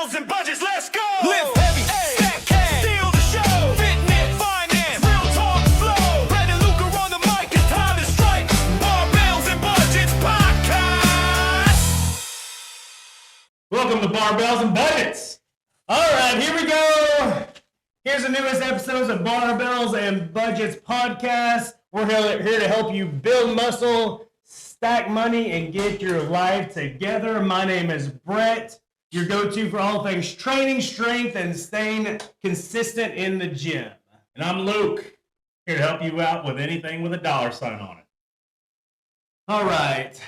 Barbells and budgets, let's go! Live heavy, stack cash, steal the show. Fitness, finance, real talk flow. Brad and Luca on the mic, it's time to strike. Barbells and Budgets podcast. Welcome to Barbells and Budgets. All right, here we go. Here's the newest episodes of Barbells and Budgets podcast. We're here to help you build muscle, stack money, and get your life together. My name is Brett, your go-to for all things training, strength, and staying consistent in the gym. And I'm Luke, here to help you out with anything with a dollar sign on it. All right.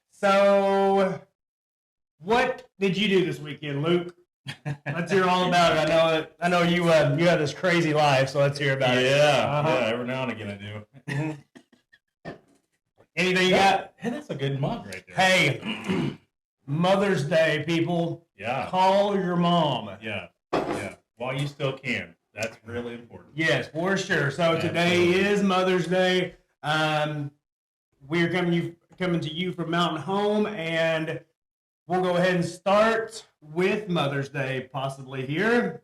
So, what did you do this weekend, Luke? Let's hear all about it. I know you have this crazy life, so let's hear about it. Yeah, every now and again I do. Anything you got? Hey, that's a good mug right there. Hey, Mother's Day, people. Yeah. Call your mom. Yeah. While you still can. That's really important. Yes, for sure. So today is Mother's Day. We're coming to you from Mountain Home, and we'll go ahead and start with Mother's Day possibly here.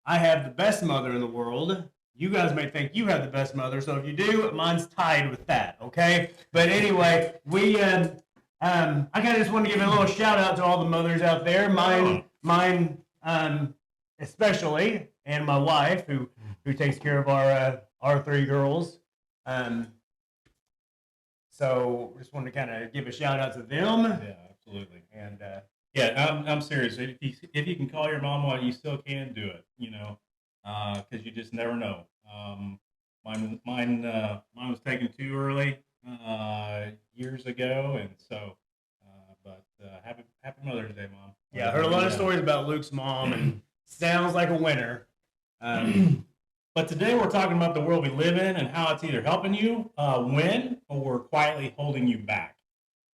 I have the best mother in the world. You guys may think you have the best mother, so if you do, mine's tied with that, okay? But anyway, I kind of just want to give a little shout out to all the mothers out there. Mine especially, and my wife who takes care of our three girls. So just wanted to kind of give a shout out to them. Yeah, absolutely. And I'm serious. If you can call your mom while you still can, do it. Because you just never know. Mine was taken too early years ago, and so. But happy Mother's Day, Mom. Yeah, I heard a lot of stories about Luke's mom, and sounds like a winner. But today we're talking about the world we live in and how it's either helping you win or quietly holding you back.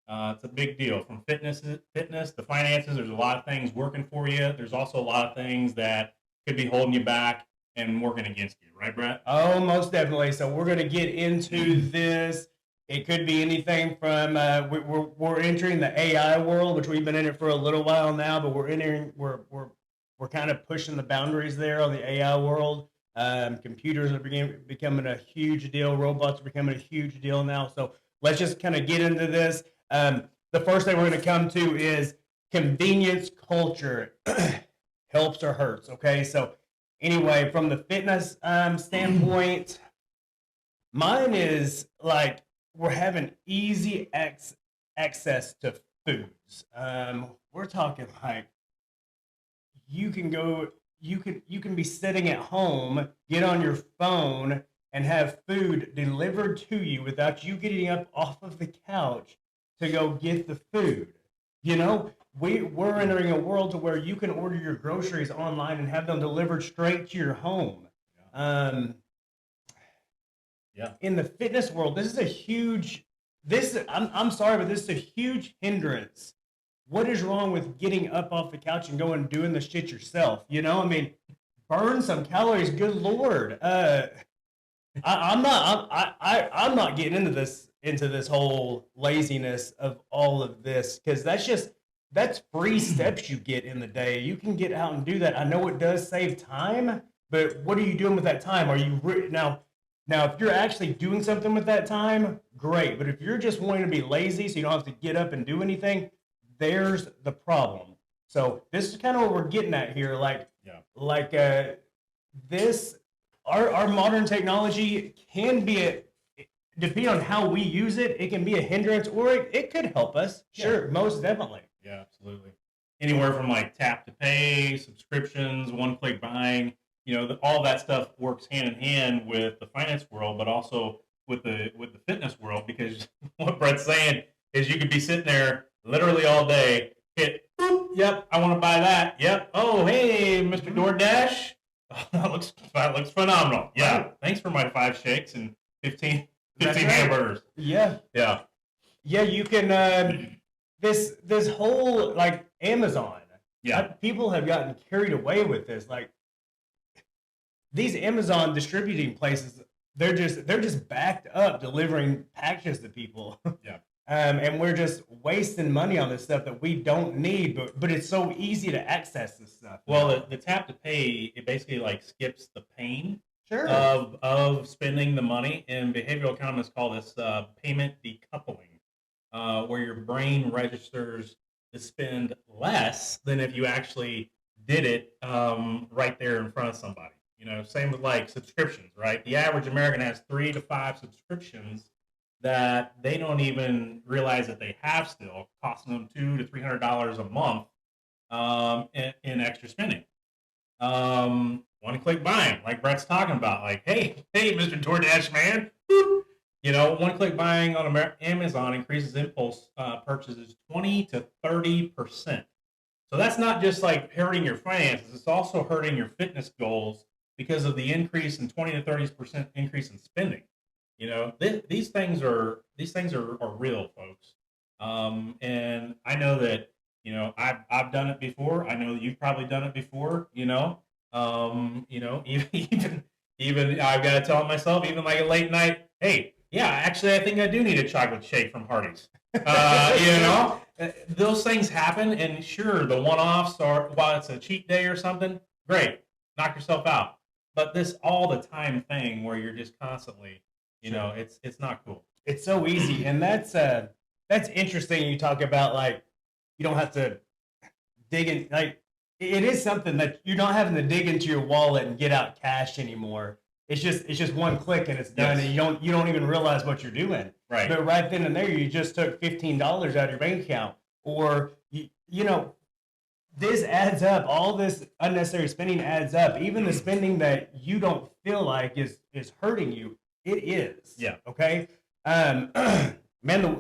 It's a big deal. From fitness to finances, there's a lot of things working for you. There's also a lot of things that could be holding you back and working against you. Right, Brett? Oh, most definitely. So we're going to get into this. It could be anything from we're entering the AI world, which we've been in it for a little while now, but we're kind of pushing the boundaries there on the AI world. Computers are becoming a huge deal. Robots are becoming a huge deal now. So let's just kind of get into this. The first thing we're going to come to is convenience culture. Helps or hurts, okay? So anyway, from the fitness standpoint, mine is like we're having easy access to foods. We're talking like you can be sitting at home, get on your phone, and have food delivered to you without you getting up off of the couch to go get the food. We're entering a world to where you can order your groceries online and have them delivered straight to your home. In the fitness world, this is a huge. I'm sorry, but this is a huge hindrance. What is wrong with getting up off the couch and going and doing the shit yourself? Burn some calories. Good Lord. I'm not getting into this whole laziness of all of this, because that's free steps you get in the day. You can get out and do that. I know it does save time, but what are you doing with that time? Are you now if you're actually doing something with that time, great. But if you're just wanting to be lazy so you don't have to get up and do anything, there's the problem. So this is kind of what we're getting at here. Our modern technology can be depending on how we use it, it can be a hindrance or it could help us. Sure, most definitely. Yeah, absolutely. Anywhere from like tap to pay, subscriptions, one-click buying, all that stuff works hand in hand with the finance world, but also with the fitness world, because what Brett's saying is you could be sitting there literally all day, hit, boop, yep, I want to buy that, yep, oh, hey, Mr. DoorDash, that looks phenomenal. Yeah, thanks for my 5 shakes and 15 hamburgers. Yeah, you can, this whole, like, Amazon. Yeah. People have gotten carried away with this. Like, these Amazon distributing places, they're just backed up delivering packages to people. Yeah. And we're just wasting money on this stuff that we don't need, but it's so easy to access this stuff. Well, the tap to pay, it basically like skips the pain Sure. of spending the money, and behavioral economists call this payment decoupling, where your brain registers to spend less than if you actually did it right there in front of somebody. You know, same with like subscriptions, right? The average American has 3 to 5 subscriptions that they don't even realize that they have still, costing them $200 to $300 a month in extra spending. One-click buying, like Brett's talking about, like, hey, Mr. DoorDash man, you know, one-click buying on Amazon increases impulse purchases 20 to 30%. So that's not just like hurting your finances; it's also hurting your fitness goals because of the increase in 20 to 30% increase in spending. You know, these things are real, folks. And I know that, you know, I've done it before. I know that you've probably done it before. Even I've got to tell myself, even like a late night, hey, yeah, actually, I think I do need a chocolate shake from Hardee's. Those things happen, and sure, the one-offs are, while it's a cheat day or something, great, knock yourself out. But this all the time thing where you're just constantly, you know, it's not cool. It's so easy, and that's interesting. You talk about like you don't have to dig in. Like it is something that you're not having to dig into your wallet and get out cash anymore. It's just one click and it's done, Yes. and you don't even realize what you're doing. Right. But right then and there, you just took $15 out of your bank account, or you know, this adds up. All this unnecessary spending adds up. Even the spending that you don't feel like is hurting you, it is. Yeah. Okay. Man,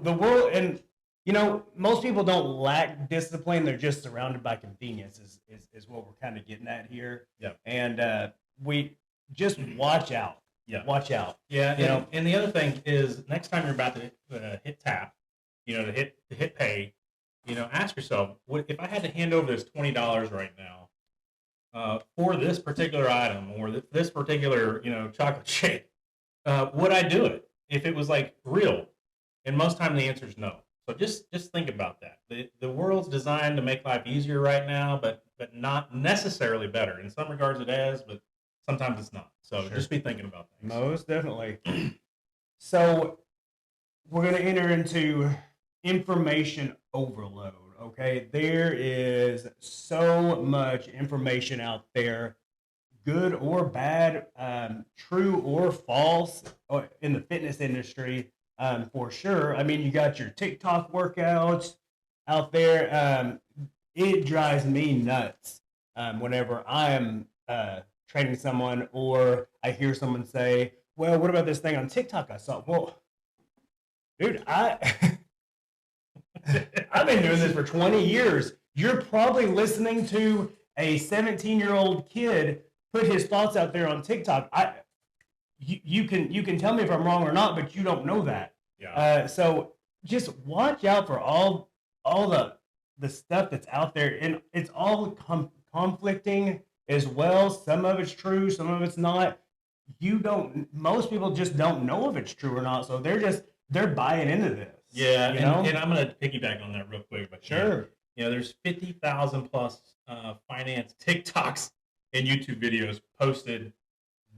the world, and you know, most people don't lack discipline. They're just surrounded by convenience. Is what we're kind of getting at here. Yeah. And we just watch out. Yeah. Watch out. Yeah, You know? and the other thing is, next time you're about to hit tap, you know, to hit pay, you know, ask yourself, what if I had to hand over this $20 right now for this particular item or this particular, you know, chocolate shake, would I do it if it was like real? And most time the answer is no. So just think about that. The world's designed to make life easier right now, but not necessarily better. In some regards it is, but sometimes it's not. So Sure. just be thinking about things. Most definitely. So we're going to enter into information overload. Okay, there is so much information out there, good or bad, true or false, in the fitness industry, for sure. I mean, you got your TikTok workouts out there. It drives me nuts whenever I am training someone, or I hear someone say, well, what about this thing on TikTok I saw? Well, dude, I've been doing this for 20 years. You're probably listening to a 17-year-old kid put his thoughts out there on TikTok. You can tell me if I'm wrong or not, but you don't know that. Yeah. So just watch out for all the stuff that's out there, and it's all conflicting as well. Some of it's true, some of it's not. Most people just don't know if it's true or not, so they're buying into this. Yeah, you know? and I'm going to piggyback on that real quick. But Sure. You know, there's 50,000 plus finance TikToks and YouTube videos posted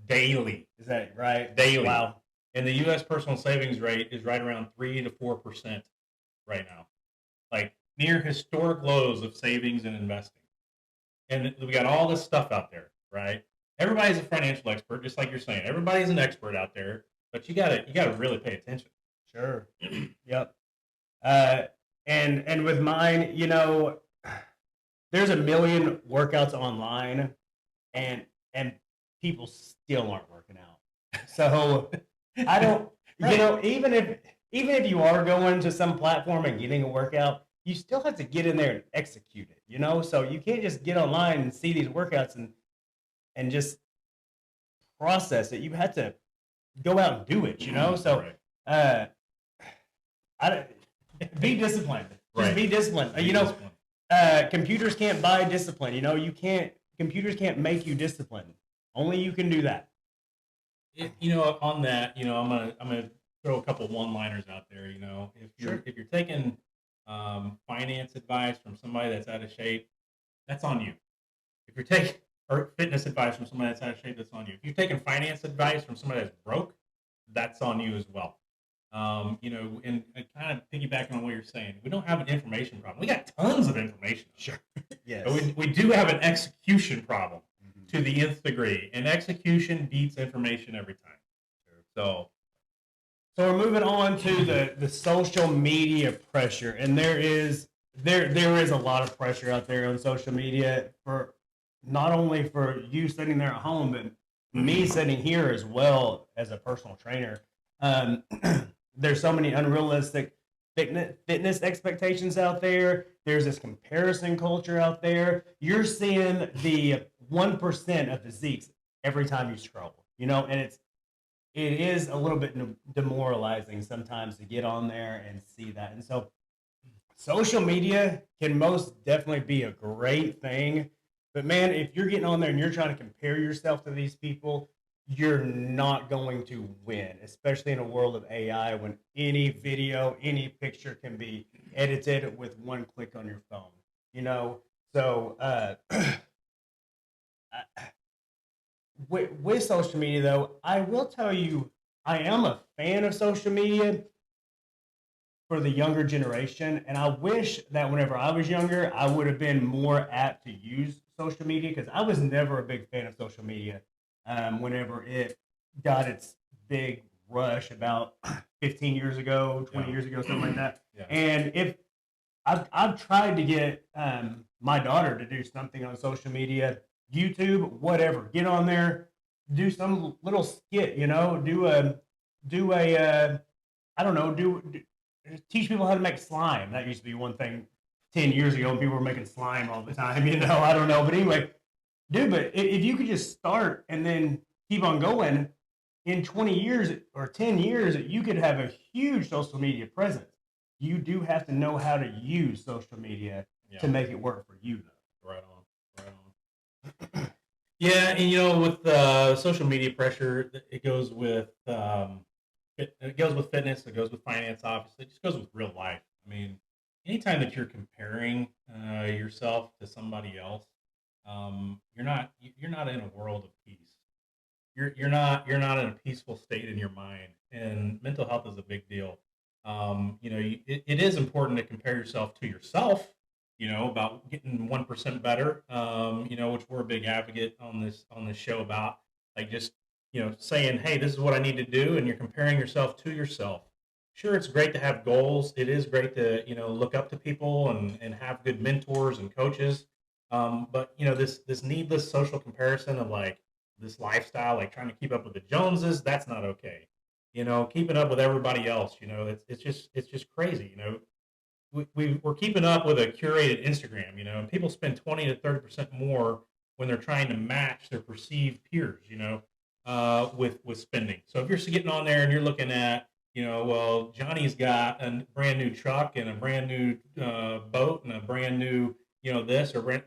daily. Is that right? Daily. Wow. And the U.S. personal savings rate is right around 3 to 4% right now. Like near historic lows of savings and investing. And we got all this stuff out there, right? Everybody's a financial expert, just like you're saying. Everybody's an expert out there, but you gotta really pay attention. Sure. Yep. And with mine, you know, there's a million workouts online, and people still aren't working out. So I don't, Right. you know, even if you are going to some platform and getting a workout, you still have to get in there and execute it. You know, so you can't just get online and see these workouts and just process it. You have to go out and do it. You know, so. Right. Be disciplined. Just Right. be disciplined. Be You know, disciplined. computers can't buy discipline. You know, computers can't make you disciplined. Only you can do that. You know, on that, you know, I'm gonna throw a couple one-liners out there. You know, Sure. if you're taking finance advice from somebody that's out of shape, that's on you. If you're taking or fitness advice from somebody that's out of shape, that's on you. If you're taking finance advice from somebody that's broke, that's on you as well. You know, and kind of piggybacking on what you're saying, we don't have an information problem. We got tons of information. Sure. Yes. But we do have an execution problem to the nth degree, and execution beats information every time. So So we're moving on to the social media pressure, and there is a lot of pressure out there on social media for not only for you sitting there at home, but me sitting here as well as a personal trainer. There's so many unrealistic fitness expectations out there. There's this comparison culture out there. You're seeing the 1% of physiques every time you scroll, you know, and it is a little bit demoralizing sometimes to get on there and see that. And so social media can most definitely be a great thing. But man, if you're getting on there and you're trying to compare yourself to these people, you're not going to win, especially in a world of AI when any video, any picture can be edited with one click on your phone, you know? So, with social media, though, I will tell you, I am a fan of social media for the younger generation, and I wish that whenever I was younger, I would have been more apt to use social media because I was never a big fan of social media. Whenever it got its big rush about 15 years ago, 20 years ago, something like that, Yeah. and if I've tried to get my daughter to do something on social media, YouTube, whatever. Get on there, do some little skit, you know, do a I don't know, teach people how to make slime. That used to be one thing 10 years ago when people were making slime all the time, you know, I don't know. But anyway, dude, but if you could just start and then keep on going, in 20 years or 10 years, you could have a huge social media presence. You do have to know how to use social media to make it work for you, though. Right on. Right on. Yeah, and you know, with social media pressure, it goes with fitness, it goes with finance, obviously, it just goes with real life. I mean, anytime that you're comparing yourself to somebody else, you're not in a world of peace. You're not in a peaceful state in your mind, and mental health is a big deal. You know, it is important to compare yourself to yourself, you know, about getting 1% better, you know, which we're a big advocate on this show about, like, just, you know, saying, hey, this is what I need to do, and you're comparing yourself to yourself. Sure, it's great to have goals. It is great to, you know, look up to people and have good mentors and coaches. But you know, this needless social comparison of like this lifestyle, like trying to keep up with the Joneses, that's not okay. You know, keeping up with everybody else, you know, it's just crazy. You know, we're keeping up with a curated Instagram, you know, and people spend 20 to 30% more when they're trying to match their perceived peers, you know, with spending. So if you're getting on there and you're looking at, you know, well, Johnny's got a brand new truck and a brand new boat and a brand new, you know, this or brand.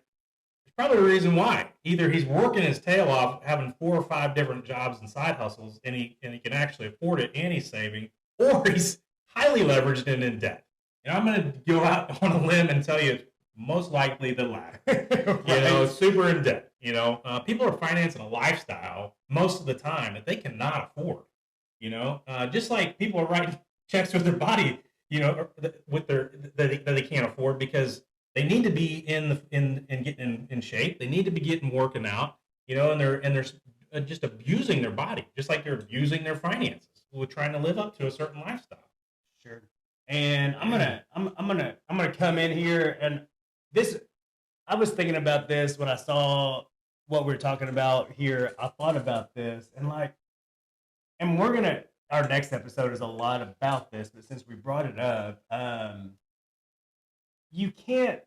There's probably a reason why. Either he's working his tail off, having 4 or 5 different jobs and side hustles, and he can actually afford it, and he's saving, or he's highly leveraged and in debt. And I'm going to go out on a limb and tell you, it's most likely the latter. You know, super in debt. You know, people are financing a lifestyle most of the time that they cannot afford. You know, just like people are writing checks with their body, you know, with their that they can't afford because they need to be getting in shape. They need to be getting working out, you know, and they're just abusing their body, just like they're abusing their finances with trying to live up to a certain lifestyle. Sure. And I'm gonna come in here and this. I was thinking about this when I saw what we're talking about here. I thought about this and like. And our next episode is a lot about this, but since we brought it up, you can't,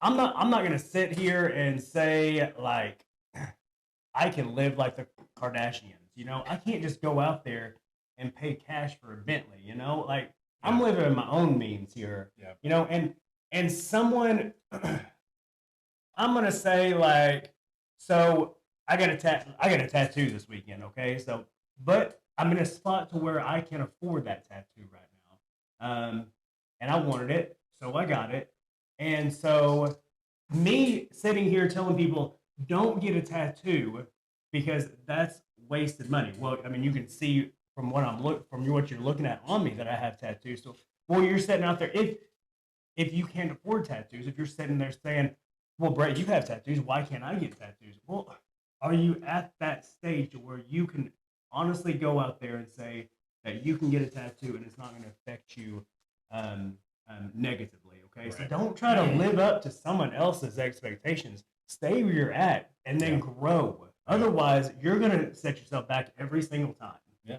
I'm not going to sit here and say like, I can live like the Kardashians, you know, I can't just go out there and pay cash for a Bentley, you know, like I'm living in my own means here, you know, and someone, I'm going to say like, so I got a tattoo this weekend. Okay. So, but I'm in a spot to where I can afford that tattoo right now. And I wanted it, so I got it. And so me sitting here telling people don't get a tattoo because that's wasted money. Well, I mean, you can see from what you're looking at on me that I have tattoos. So, well, you're sitting out there if you can't afford tattoos, if you're sitting there saying, "Well, Brett, you have tattoos. Why can't I get tattoos?" Well, are you at that stage where you can honestly go out there and say that you can get a tattoo and it's not going to affect you negatively? Okay, so Right. don't try to live up to someone else's expectations. Stay where you're at and then grow. Otherwise, you're going to set yourself back every single time. Yeah.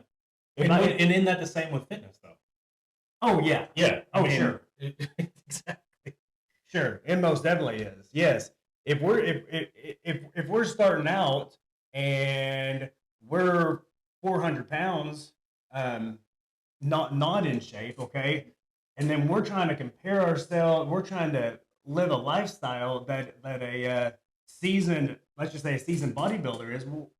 If And isn't that the same with fitness, though? Oh yeah. Yeah. Oh sure. Exactly. Sure, it most definitely is. Yes, if we're starting out and we're 400 pounds, not in shape, okay, and then we're trying to compare ourselves, we're trying to live a lifestyle that a seasoned, let's just say a seasoned bodybuilder is. Well,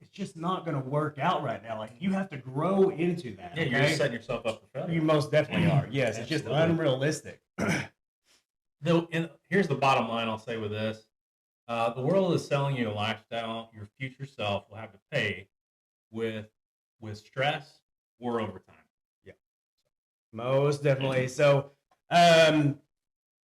it's just not going to work out right now. Like you have to grow into that. Yeah, you're okay? just setting yourself up for failure. You most definitely are. Yes, it's just Absolutely. unrealistic. And here's the bottom line I'll say with this. The world is selling you a lifestyle your future self will have to pay with stress or overtime. Most definitely. So, we're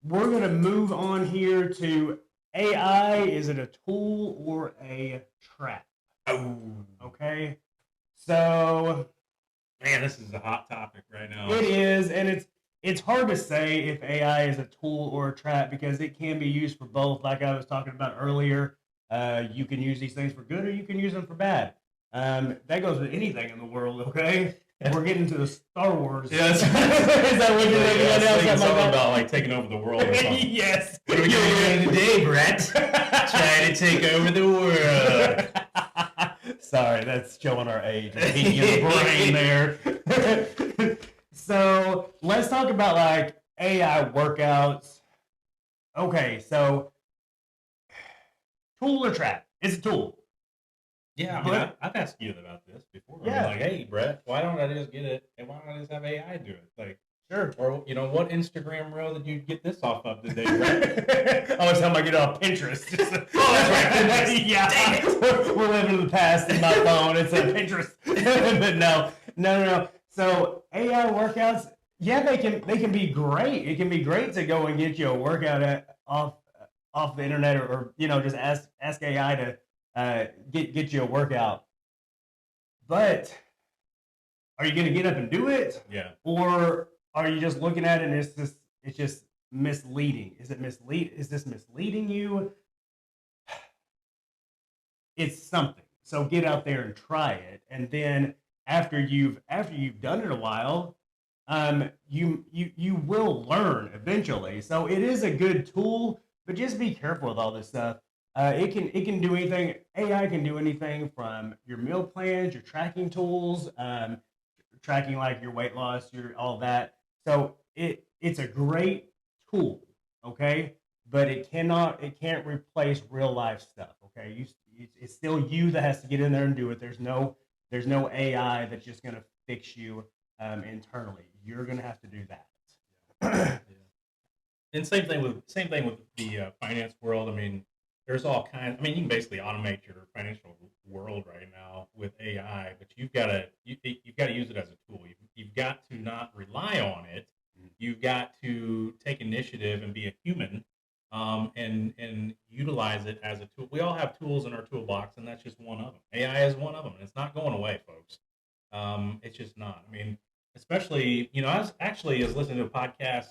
going to move on here to AI. Is it a tool or a trap? Oh, Okay. So, man, this is a hot topic right now. it is, and it's hard to say if AI is a tool or a trap because it can be used for both. Like I was talking about earlier, you can use these things for good or you can use them for bad. That goes with anything in the world. Okay. We're getting to the Star Wars. Yes. Is that what you're thinking right now? It's Something all like that? about like taking over the world or something. Yes. What are we doing today, Brett? Trying to take over the world. Sorry, that's showing our age. Peeking in the brain there. So let's talk about like AI workouts. Okay, so tool or trap? It's a tool. Yeah, I mean, I've asked you about this before. Yeah. I mean, like, hey, Brett, why don't I just get it? And why don't I just have AI do it? Like, Sure. or you know, what Instagram reel did you get this off of today, Brett? I was telling I get off Pinterest. Oh, that's right. Yeah. We're living in the past in my phone. It's a Pinterest. But no. So AI workouts, yeah, they can be great. It can be great to go and get you a workout off the internet or just ask AI to get you a workout. But are you going to get up and do it? Yeah. Or are you just looking at it and it's just misleading? Is this misleading you? It's something. So get out there and try it. And then after you've done it a while, you will learn eventually. So it is a good tool, but just be careful with all this stuff. It can do anything. AI can do anything from your meal plans, your tracking tools, tracking like your weight loss, your all that. So it's a great tool, okay? But it can't replace real life stuff, okay? It's still you that has to get in there and do it. There's no AI that's just gonna fix you internally. You're gonna have to do that. Yeah. And same thing with the finance world. I mean, there's all kinds. I mean, you can basically automate your financial world right now with AI, but you've got to use it as a tool. You've got to not rely on it. You've got to take initiative and be a human, and utilize it as a tool. We all have tools in our toolbox, and that's just one of them. AI is one of them, and it's not going away, folks. It's just not. I mean, especially I was listening to a podcast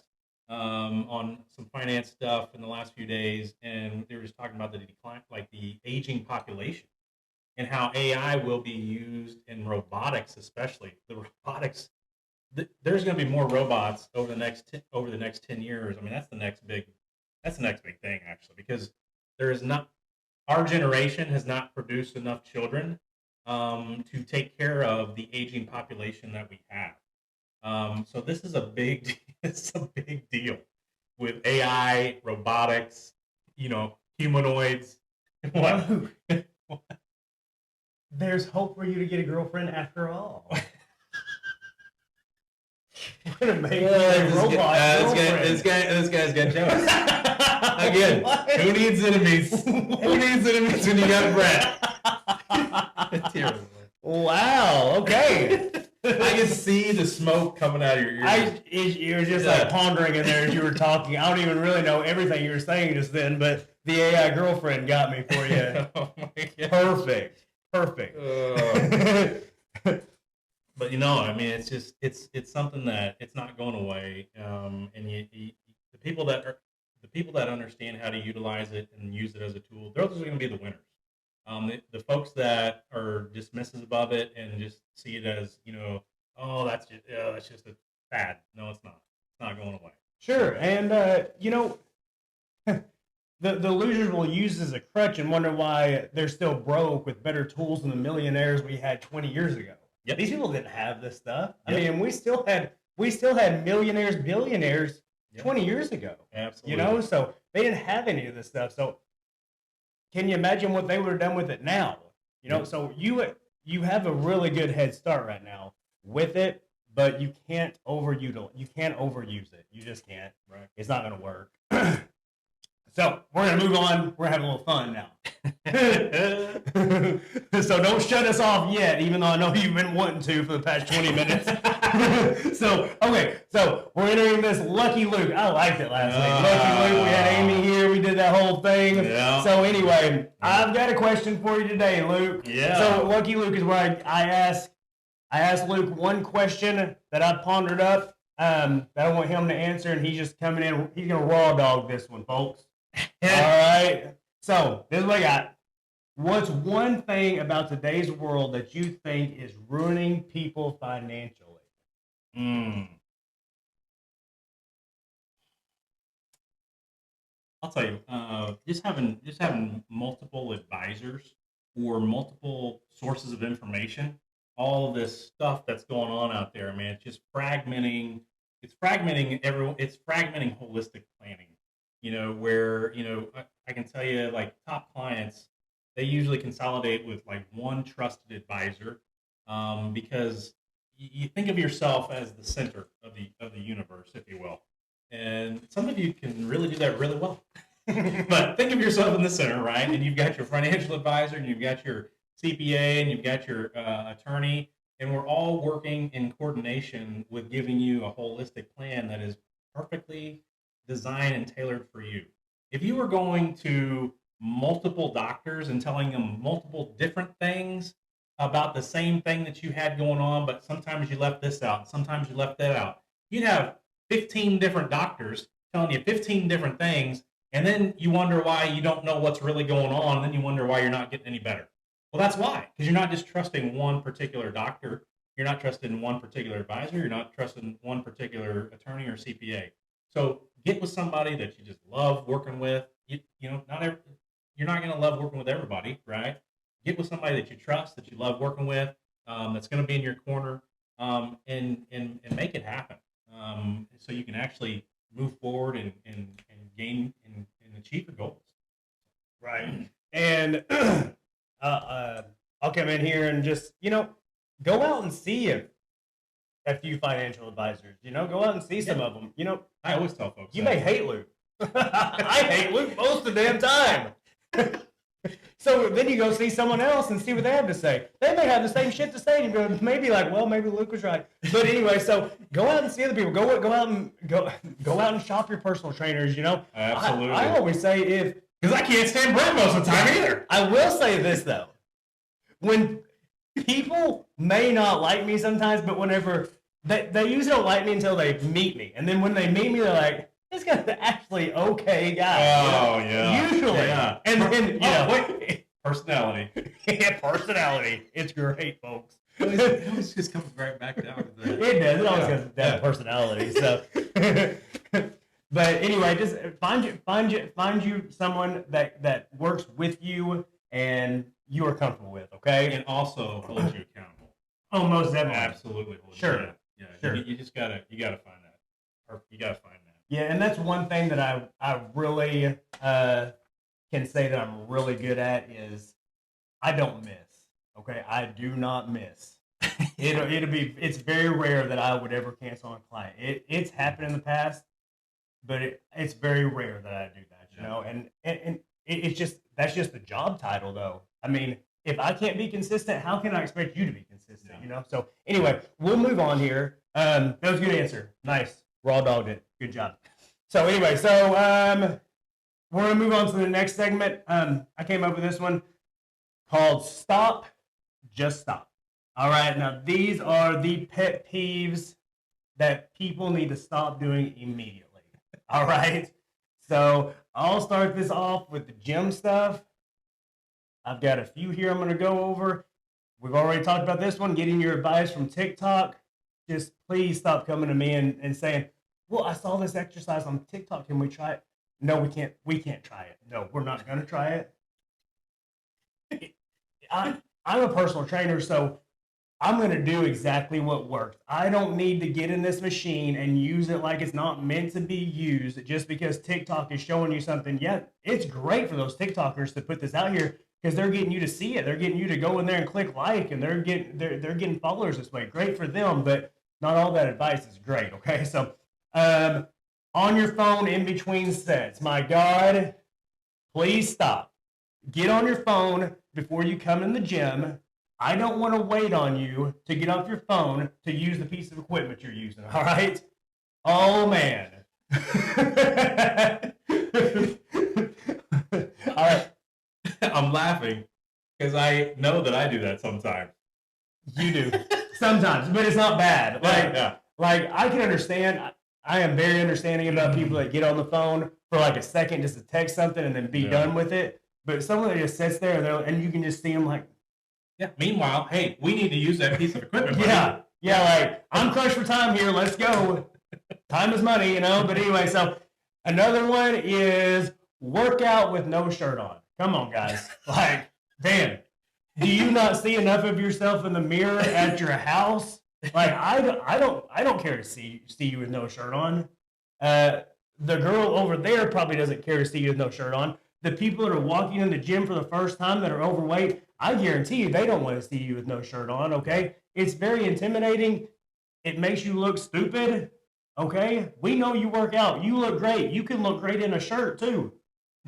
on some finance stuff in the last few days, and they were just talking about the decline, like the aging population, and how AI will be used in robotics, especially the robotics. There's going to be more robots over the next 10 years. I mean, that's the next big thing actually, because our generation has not produced enough children to take care of the aging population that we have. So this is it's a big deal with AI, robotics, humanoids. What? there's hope for you to get a girlfriend after all. We're gonna make you a robot girlfriend. This guy's got jokes. Again, who needs enemies? Who needs enemies when you got Brett? It's terrible. Wow. Okay. I can see the smoke coming out of your ears. You were just like pondering in there as you were talking. I don't even really know everything you were saying just then, but the AI girlfriend got me for you. Oh my God. Perfect. But I mean, it's just it's something that it's not going away. And the people that understand how to utilize it and use it as a tool, those are going to be the winners. The folks that are dismissive of it and just see it as oh, that's just a fad. No, it's not. It's not going away. Sure, and the losers will use it as a crutch and wonder why they're still broke with better tools than the millionaires we had 20 years ago. Yep. These people didn't have this stuff. Yep. I mean, we still had millionaires, billionaires 20 years ago. Absolutely. So they didn't have any of this stuff. So can you imagine what they would have done with it now? So you have a really good head start right now with it, but you can't overuse it. You just can't. Right. It's not going to work. So we're going to move on. We're having a little fun now. So don't shut us off yet, even though I know you've been wanting to for the past 20 minutes. So we're entering this Lucky Luke. I liked it last week. Lucky Luke, we had Amy here. We did that whole thing. Yeah. So anyway, I've got a question for you today, Luke. Yeah. So Lucky Luke is where I asked Luke one question that I pondered up that I want him to answer, and he's just coming in. He's going to raw dog this one, folks. All right. So this is what I got. What's one thing about today's world that you think is ruining people financially? I'll tell you, just having multiple advisors or multiple sources of information, all of this stuff that's going on out there, man, it's just fragmenting. It's fragmenting everyone. It's fragmenting holistic planning. Where I can tell you, like, top clients, they usually consolidate with like one trusted advisor, because you think of yourself as the center of the universe, if you will. And some of you can really do that really well. But think of yourself in the center, right? And you've got your financial advisor, and you've got your CPA, and you've got your attorney, and we're all working in coordination with giving you a holistic plan that is perfectly designed and tailored for you. If you were going to multiple doctors and telling them multiple different things about the same thing that you had going on, but sometimes you left this out, sometimes you left that out, you'd have 15 different doctors telling you 15 different things, and then you wonder why you don't know what's really going on, and then you wonder why you're not getting any better. Well, that's why, because you're not just trusting one particular doctor, you're not trusting one particular advisor, you're not trusting one particular attorney or CPA. So get with somebody that you just love working with. You're not going to love working with everybody, right? Get with somebody that you trust, that you love working with, that's going to be in your corner, and make it happen. So you can actually move forward and gain and achieve your goals. Right. And I'll come in here and just go out and see a few financial advisors. Go out and see some of them. I always tell folks You that. may hate Luke. I hate Luke most of the damn time. So then you go see someone else and see what they have to say. They may have the same shit to say, and you maybe like, well, maybe Luke was right. But anyway, so go out and see other people. Go out and shop your personal trainers. Absolutely. I always say Because I can't stand Brett most of the time either. I will say this though, when people may not like me sometimes, but whenever they usually don't like me until they meet me, and then when they meet me, they're like, "This guy's actually okay guy." Oh yeah. Usually, Yeah. and then wait. Personality. yeah, personality. It's great, folks. It always just comes right back down to that. It does. It always comes down to personality. So, but anyway, just find you someone that works with you and you are comfortable with. Okay, And also hold you accountable. oh, most definitely. Absolutely. Hold Sure. You. Yeah. Sure. You just gotta find that. Or you gotta find that. Yeah, and that's one thing that I really can say that I'm really good at is I don't miss. Okay, I do not miss. It's very rare that I would ever cancel on a client. It's happened in the past, but it's very rare that I do that, you know. And it's just that's just the job title, though. I mean, if I can't be consistent, how can I expect you to be consistent? You know. So anyway, we'll move on here. That was a good answer. Nice, raw dogged it. Good job. So anyway, we're gonna move on to the next segment. I came up with this one called "Stop, Just Stop." All right, now these are the pet peeves that people need to stop doing immediately. All right, so I'll start this off with the gym stuff. I've got a few here I'm going to go over. We've already talked about this one, getting your advice from TikTok. Just please stop coming to me and saying, well, I saw this exercise on TikTok. Can we try it? No, we can't. We can't try it. No, we're not going to try it. I'm a personal trainer, so I'm going to do exactly what works. I don't need to get in this machine and use it like it's not meant to be used just because TikTok is showing you something. Yeah, it's great for those TikTokers to put this out here because they're getting you to see it. They're getting you to go in there and click like, and they're getting followers this way. Great for them, but not all that advice is great, okay? So on your phone in between sets, my God, please stop. Get on your phone before you come in the gym. I don't want to wait on you to get off your phone to use the piece of equipment you're using, all right? Oh, man. All right. I'm laughing because I know that I do that sometimes. You do. Sometimes, but it's not bad. Like I can understand. I am very understanding about people that get on the phone for like a second just to text something and then be done with it. But someone that just sits there and you can just see them like, yeah. Meanwhile, hey, we need to use that piece of equipment. Buddy. Yeah. Like I'm crushed for time here. Let's go. Time is money, you know. But anyway, so another one is workout with no shirt on. Come on, guys. Like, damn. Do you not see enough of yourself in the mirror at your house? Like, I don't care to see you with no shirt on. The girl over there probably doesn't care to see you with no shirt on. The people that are walking in the gym for the first time that are overweight, I guarantee you they don't want to see you with no shirt on, okay? It's very intimidating. It makes you look stupid, okay? We know you work out. You look great. You can look great in a shirt, too.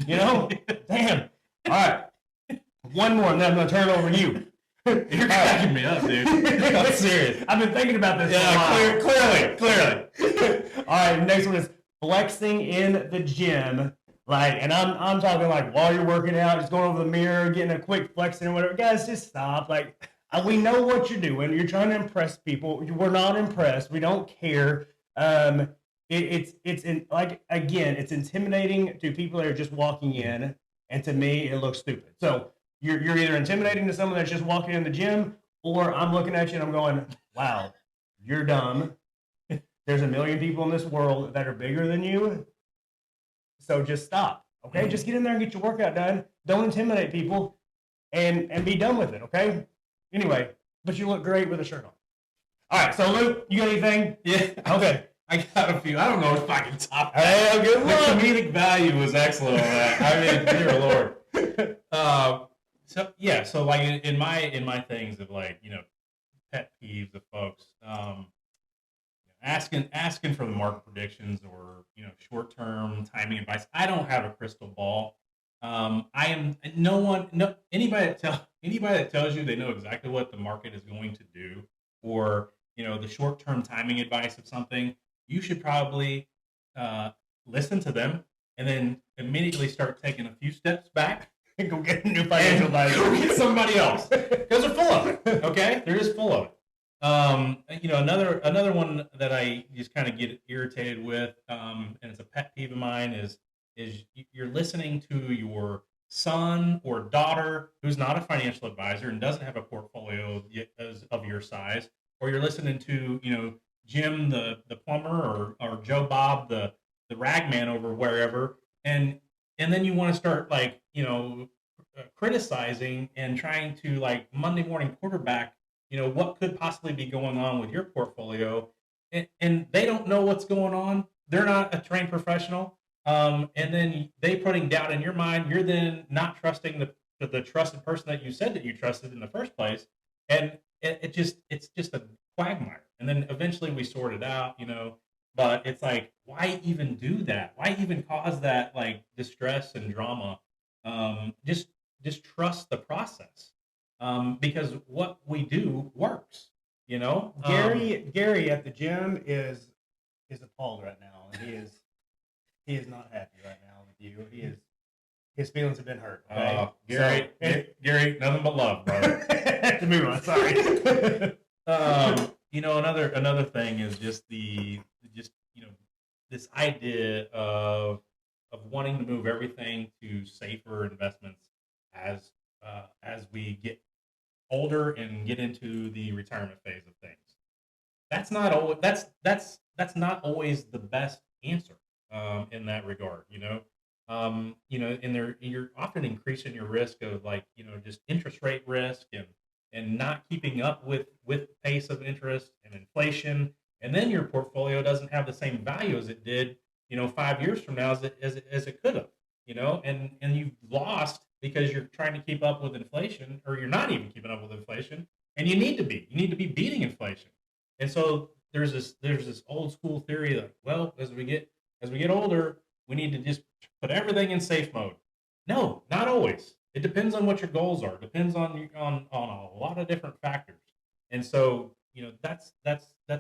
You know? Damn. All right. One more, and then I'm going to turn it over to you. You're cracking me up, dude. I'm serious. I've been thinking about this for a while. Clearly. All right, next one is flexing in the gym. Like, and I'm talking like while you're working out, just going over the mirror, getting a quick flexing or whatever. Guys, just stop. Like, we know what you're doing. You're trying to impress people. We're not impressed. We don't care. It's intimidating to people that are just walking in, and to me, it looks stupid. So you're either intimidating to someone that's just walking in the gym, or I'm looking at you and I'm going, wow, you're dumb. There's a million people in this world that are bigger than you. So just stop, okay? Just get in there and get your workout done. Don't intimidate people, and be done with it, okay? Anyway, but you look great with a shirt on. All right, so Luke, you got anything? Yeah. Okay. I got a few. I don't know if I can top that. Hey, good The luck. comedic value was excellent on that. I mean, dear Lord. So like in my things of like, you know, pet peeves of folks, asking for the market predictions or, you know, short-term timing advice. I don't have a crystal ball. Anybody that tells you they know exactly what the market is going to do, or, you know, the short-term timing advice of something, you should probably listen to them and then immediately start taking a few steps back and go get a new financial advisor. Go get somebody else because they're full of it. Okay, they're just full of it. You know, another one that I just kind of get irritated with, and it's a pet peeve of mine, is you're listening to your son or daughter who's not a financial advisor and doesn't have a portfolio of your size, or you're listening to, you know, Jim the plumber or Joe Bob the rag man over wherever, and then you want to start, like, you know, criticizing and trying to, like, Monday morning quarterback, you know, what could possibly be going on with your portfolio, and they don't know what's going on. They're not a trained professional, and then they putting doubt in your mind. You're then not trusting the the trusted person that you said that you trusted in the first place, and it's just a quagmire. And then eventually we sort it out, But it's like, why even do that? Why even cause that like distress and drama? Just trust the process, because what we do works. Gary at the gym is appalled right now, and he is not happy right now with you. His feelings have been hurt. Okay? Gary, nothing but love, brother. To move on. Sorry. Another thing is just this idea of wanting to move everything to safer investments as we get older and get into the retirement phase of things. That's not always the best answer in that regard. You're often increasing your risk of just interest rate risk and not keeping up with pace of interest and inflation, and then your portfolio doesn't have the same value as it did 5 years from now as it could have, and you've lost because you're trying to keep up with inflation, or you're not even keeping up with inflation, and you need to be beating inflation. And so there's this old school theory that, well, as we get older, we need to just put everything in safe mode. No, not always. It depends on what your goals are. It depends on a lot of different factors. And so, that's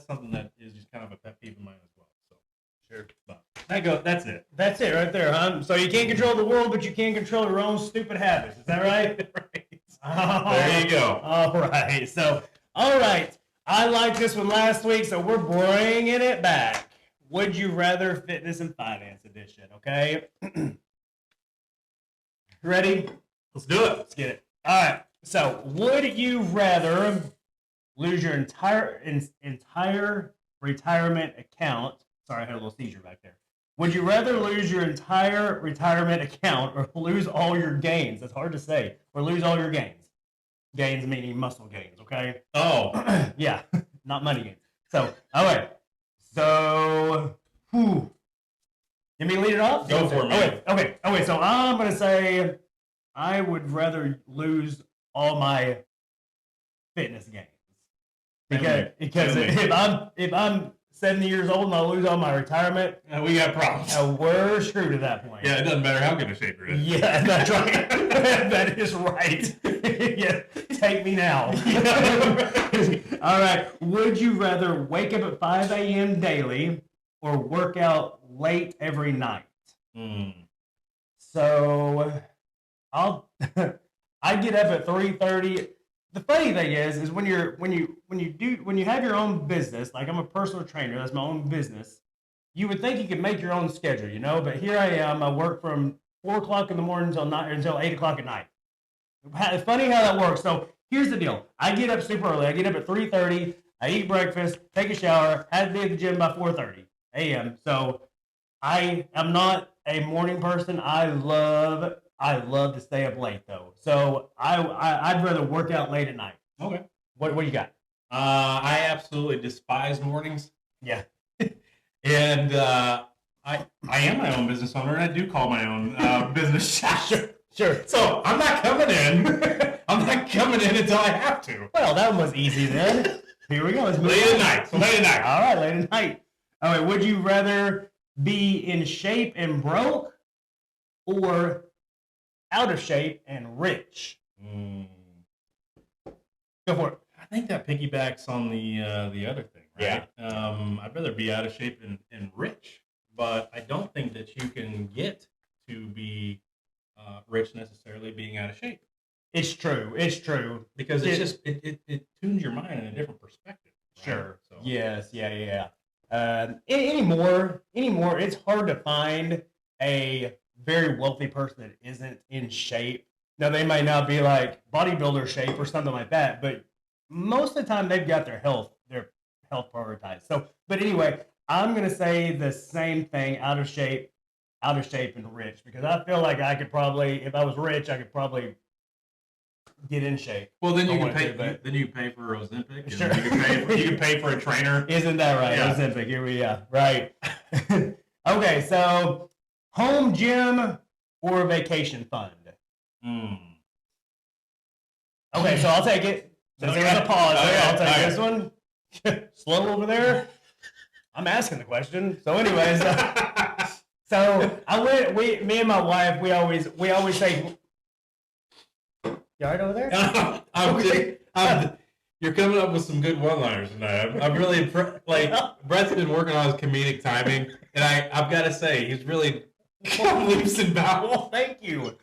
something that is just kind of a pet peeve of mine as well. So Sure. But that's it. That's it right there, huh? So you can't control the world, but you can control your own stupid habits. Is that right? Right. Oh, There you go. All right. So, all right. I liked this one last week, so we're bringing it back. Would you rather fitness and finance edition? Okay. Ready? Let's do it. Let's get it. All right. So, would you rather lose your entire retirement account? Sorry, I had a little seizure back there. Would you rather lose your entire retirement account or lose all your gains? That's hard to say. Or lose all your gains. Gains meaning muscle gains, okay? Oh. Yeah, not money gains. So, all right. So, Give me lead it off? Go for it, man. Okay. So I'm going to say I would rather lose all my fitness gains. Because if I'm 70 years old and I lose all my retirement, we got problems. We're screwed at that point. Yeah, it doesn't matter how good a shape you're in. Yeah, that's right. That is right. Yeah, take me now. All right. Would you rather wake up at 5 a.m. daily or work out late every night? So I get up at 3:30. The funny thing is when you have your own business, like I'm a personal trainer, that's my own business, you would think you could make your own schedule, but here I am, I work from 4 o'clock in the morning until 8 o'clock at night. It's funny how that works. So here's the deal. I get up super early. I get up at 3:30, I eat breakfast, take a shower, have to be at the gym by 4:30 a.m. So I am not a morning person. I love to stay up late though. So I'd rather work out late at night. Okay. What do you got? I absolutely despise mornings. Yeah. And I am my own business owner, and I do call my own business shop. Sure. So I'm not coming in. I'm not coming in until I have to. Well, that one was easy then. Here we go. Let's move Late on. at night. So late at night. All right, late at night. All right. Would you rather be in shape and broke, or out of shape and rich? Go for it. I think that piggybacks on the other thing, right? Yeah. I'd rather be out of shape and rich, but I don't think that you can get to be rich necessarily being out of shape. It's true. Because it tunes your mind in a different perspective. Right? Sure. So. Yes. Yeah. Anymore, it's hard to find a very wealthy person that isn't in shape. Now, they might not be like bodybuilder shape or something like that, but most of the time they've got their health prioritized. So, but anyway, I'm going to say the same thing, out of shape and rich, because I feel like I could probably, if I was rich, I could probably get in shape. Well, then you can pay. Then you pay for Ozempic. Sure. You can pay for a trainer. Isn't that right? Yeah. Ozempic. Here we are. Right. Okay. So, home gym or vacation fund? Okay, so I'll take it. Since there's a pause there, I'll take this one. Slow over there. I'm asking the question. So, anyways, so I went. Me and my wife, we always say, "You all right over there?" You're coming up with some good one-liners tonight. I'm really impressed. Like, Brett's been working on his comedic timing, and I've got to say, he's really leaps and bounds. Thank you.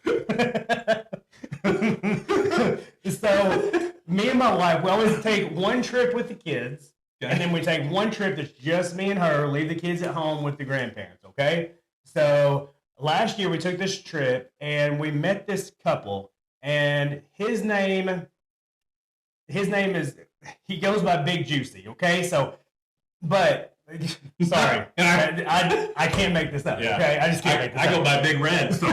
So, me and my wife, we always take one trip with the kids, and then we take one trip that's just me and her, leave the kids at home with the grandparents, okay? So, last year we took this trip, and we met this couple, and his name is, he goes by Big Juicy, okay? So, but, sorry, I can't make this up, okay? I just can't make this up. I go by Big Red, so.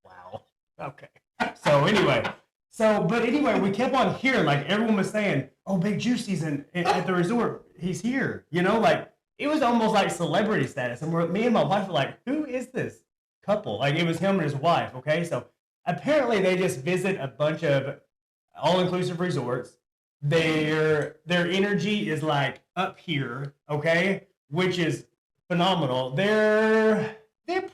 Wow. Okay. So anyway, we kept on hearing, like, everyone was saying, "Oh, Big Juicy's at the resort. He's here." You know, like, it was almost like celebrity status. And me and my wife were like, "Who is this couple?" Like, it was him and his wife. Okay, so apparently they just visit a bunch of all-inclusive resorts. Their energy is like up here, okay, which is phenomenal. They're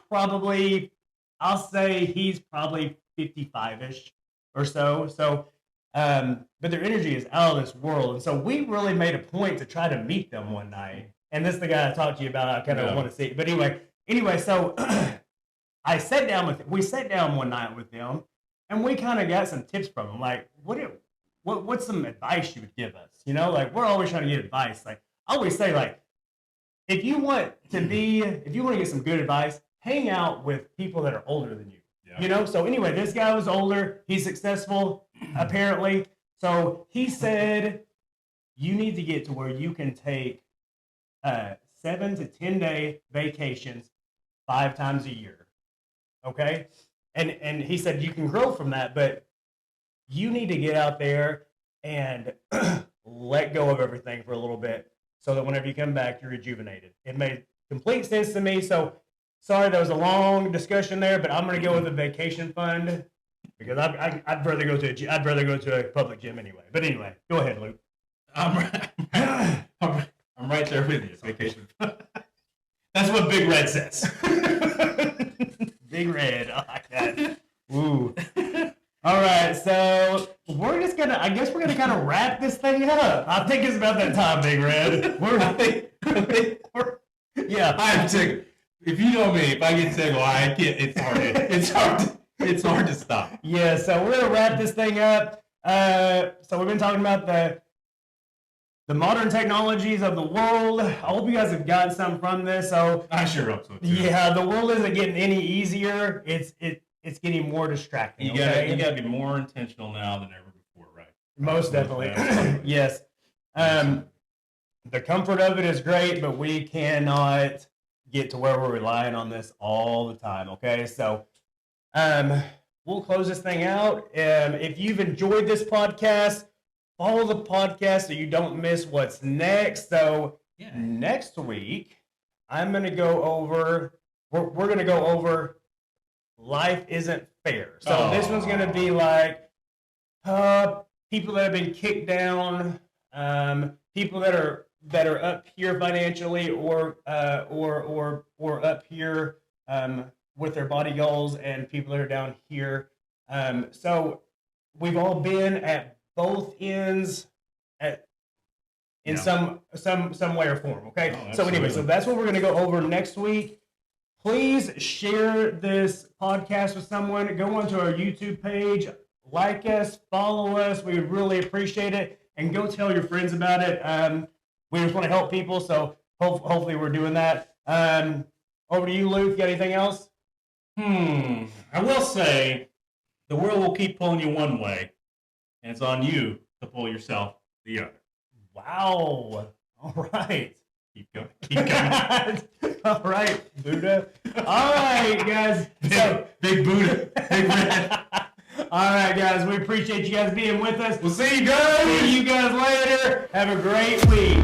probably, I'll say he's probably 55-ish or so. So, but their energy is out of this world. And so we really made a point to try to meet them one night. And this is the guy I talked to you about. I kind of want to see. But anyway, so we sat down one night with them, and we kind of got some tips from them. Like, what's some advice you would give us? You know, like, we're always trying to get advice. Like, I always say, like, if you want to get some good advice, hang out with people that are older than you. Yeah. You know, so anyway, this guy was older. He's successful, apparently. So he said, you need to get to where you can take 7 to 10 day vacations 5 times a year. Okay? And he said you can grow from that, but you need to get out there and let go of everything for a little bit so that whenever you come back, you're rejuvenated. It made complete sense to me. So sorry, there was a long discussion there, but I'm going to go with a vacation fund because I'd rather go to a public gym anyway. But anyway, go ahead, Luke. I'm right there with you. Vacation. That's what Big Red says. Big Red. I like that. Ooh. All right, so I guess we're gonna kind of wrap this thing up. I think it's about that time, Big Red. I'm sick. If you know me, if I get sick, I can't. It's hard to stop. Yeah, so we're gonna wrap this thing up. So we've been talking about the modern technologies of the world. I hope you guys have gotten something from this. So I sure hope so too. Yeah, the world isn't getting any easier. It's getting more distracting. You gotta be more intentional now than ever before, right? Most definitely. Yes. The comfort of it is great, but we cannot get to where we're relying on this all the time. Okay, so we'll close this thing out. If you've enjoyed this podcast, follow the podcast so you don't miss what's next. So next week, I'm going to go over. We're going to go over life isn't fair. So this one's going to be like people that have been kicked down, people that are up here financially or up here with their body goals, and people that are down here. So we've all been at both ends in some way or form. Okay. So anyway, so that's what we're going to go over next week. Please share this podcast with someone. Go onto our YouTube page, like us, follow us. We would really appreciate it, and go tell your friends about it. We just want to help people, so hopefully we're doing that. Over to you, Luke. You got anything else? I will say the world will keep pulling you one way, and it's on you to pull yourself the other. Wow. All right. Keep going. Keep going. All right, Buddha. All right, guys. Big Buddha. Big Red. All right, guys. We appreciate you guys being with us. We'll see you guys. See you guys later. Have a great week.